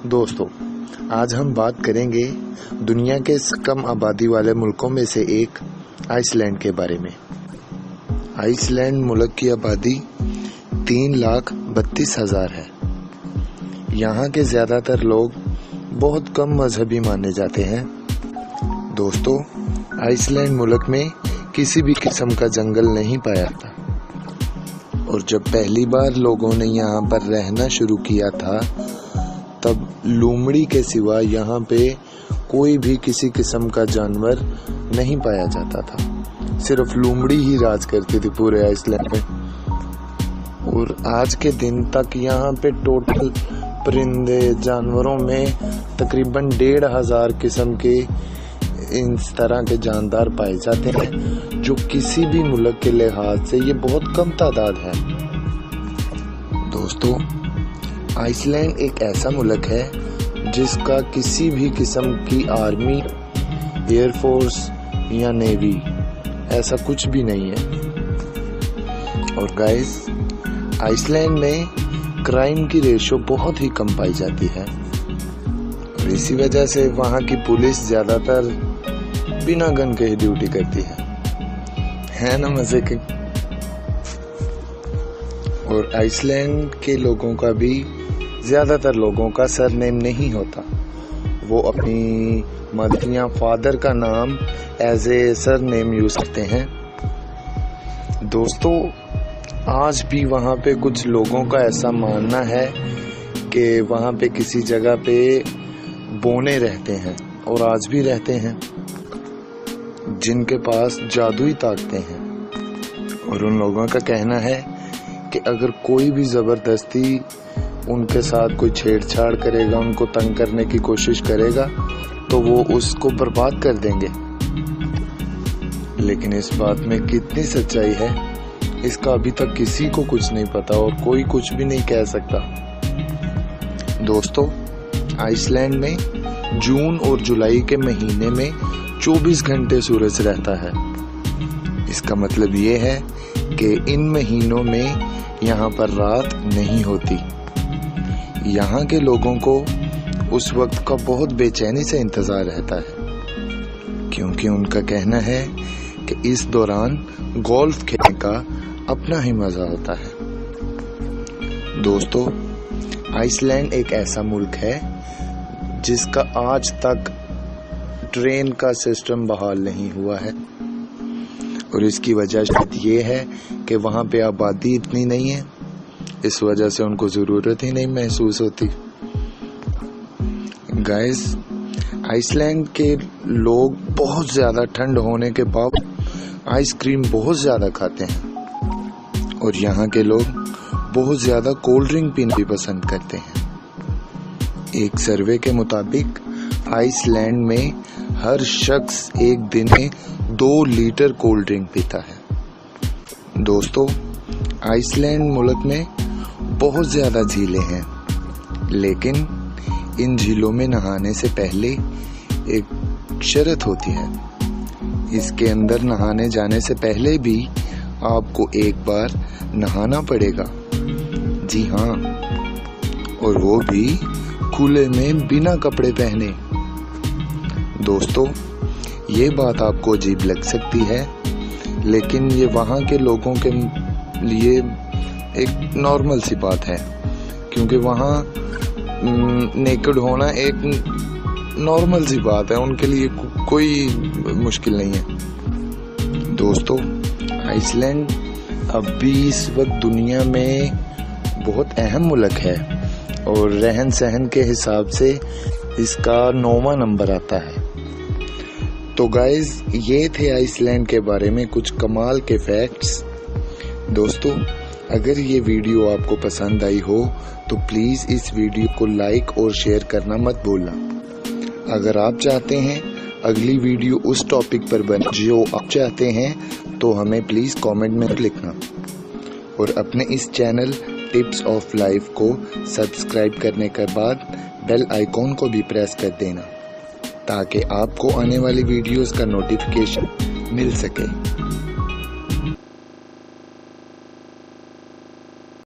दोस्तों, आज हम बात करेंगे दुनिया के कम आबादी वाले मुल्कों में से एक आइसलैंड के बारे में। आइसलैंड मुल्क की आबादी 3,32,000 है। यहाँ के ज़्यादातर लोग बहुत कम मजहबी माने जाते हैं। दोस्तों, आइसलैंड मुल्क में किसी भी किस्म का जंगल नहीं पाया था, और जब पहली बार लोगों ने यहाँ पर रहना शुरू किया था तब लोमड़ी के सिवा यहाँ पे कोई भी किसी किस्म का जानवर नहीं पाया जाता था। सिर्फ लोमड़ी ही राज करती थी पूरे आइसलैंड में। और आज के दिन तक यहाँ पे टोटल परिंदे जानवरों में तकरीबन 1,500 किस्म के इस तरह के जानदार पाए जाते हैं, जो किसी भी मुल्क के लिहाज से ये बहुत कम तादाद है। दोस्तों, आइसलैंड एक ऐसा मुल्क है जिसका किसी भी किस्म की आर्मी, एयरफोर्स या नेवी ऐसा कुछ भी नहीं है। और गाइस, आइसलैंड में क्राइम की रेशो बहुत ही कम पाई जाती है, और इसी वजह से वहाँ की पुलिस ज़्यादातर बिना गन के ही ड्यूटी करती है ना मजे के। और आइसलैंड के लोगों का भी ज़्यादातर लोगों का सरनेम नहीं होता। वो अपनी मदर या फादर का नाम एज ए सरनेम यूज़ करते हैं। दोस्तों, आज भी वहाँ पे कुछ लोगों का ऐसा मानना है कि वहाँ पे किसी जगह पे बोने रहते हैं, और आज भी रहते हैं, जिनके पास जादुई ताकतें हैं। और उन लोगों का कहना है कि अगर कोई भी ज़बरदस्ती उनके साथ कोई छेड़छाड़ करेगा, उनको तंग करने की कोशिश करेगा, तो वो उसको बर्बाद कर देंगे। लेकिन इस बात में कितनी सच्चाई है, इसका अभी तक किसी को कुछ नहीं पता, और कोई कुछ भी नहीं कह सकता। दोस्तों, आइसलैंड में जून और जुलाई के महीने में 24 घंटे सूरज रहता है। इसका मतलब ये है कि इन महीनों में यहाँ पर रात नहीं होती। यहाँ के लोगों को उस वक्त का बहुत बेचैनी से इंतज़ार रहता है, क्योंकि उनका कहना है कि इस दौरान गोल्फ खेलने का अपना ही मज़ा होता है। दोस्तों, आइसलैंड एक ऐसा मुल्क है जिसका आज तक ट्रेन का सिस्टम बहाल नहीं हुआ है, और इसकी वजह शायद ये है कि वहाँ पे आबादी इतनी नहीं है। इस वजह से उनको ज़रूरत ही नहीं महसूस होती। गाइस, आइसलैंड के लोग बहुत ज़्यादा ठंड होने के बावजूद आइसक्रीम बहुत ज़्यादा खाते हैं, और यहाँ के लोग बहुत ज़्यादा कोल्ड ड्रिंक पीना भी पसंद करते हैं। एक सर्वे के मुताबिक आइसलैंड में हर शख्स एक दिन में 2 लीटर कोल्ड ड्रिंक पीता है। दोस्तों, आइसलैंड मुल्क में बहुत ज़्यादा झीलें हैं, लेकिन इन झीलों में नहाने से पहले एक शर्त होती है। इसके अंदर नहाने जाने से पहले भी आपको एक बार नहाना पड़ेगा। जी हाँ, और वो भी खुले में बिना कपड़े पहने। दोस्तों, ये बात आपको अजीब लग सकती है, लेकिन ये वहाँ के लोगों के लिए एक नॉर्मल सी बात है, क्योंकि वहाँ नेकेड होना एक नॉर्मल सी बात है, उनके लिए कोई मुश्किल नहीं है। दोस्तों, आइसलैंड अब भी इस वक्त दुनिया में बहुत अहम मुल्क है, और रहन सहन के हिसाब से इसका 9वां नंबर आता है। तो गाइज, ये थे आइसलैंड के बारे में कुछ कमाल के फैक्ट्स। दोस्तों, अगर ये वीडियो आपको पसंद आई हो तो प्लीज़ इस वीडियो को लाइक और शेयर करना मत भूलना। अगर आप चाहते हैं अगली वीडियो उस टॉपिक पर बने जो आप चाहते हैं, तो हमें प्लीज़ कमेंट में लिखना, और अपने इस चैनल टिप्स ऑफ लाइफ को सब्सक्राइब करने के बाद बेल आइकॉन को भी प्रेस कर देना, ताकि आपको आने वाली वीडियोस का नोटिफिकेशन मिल सके।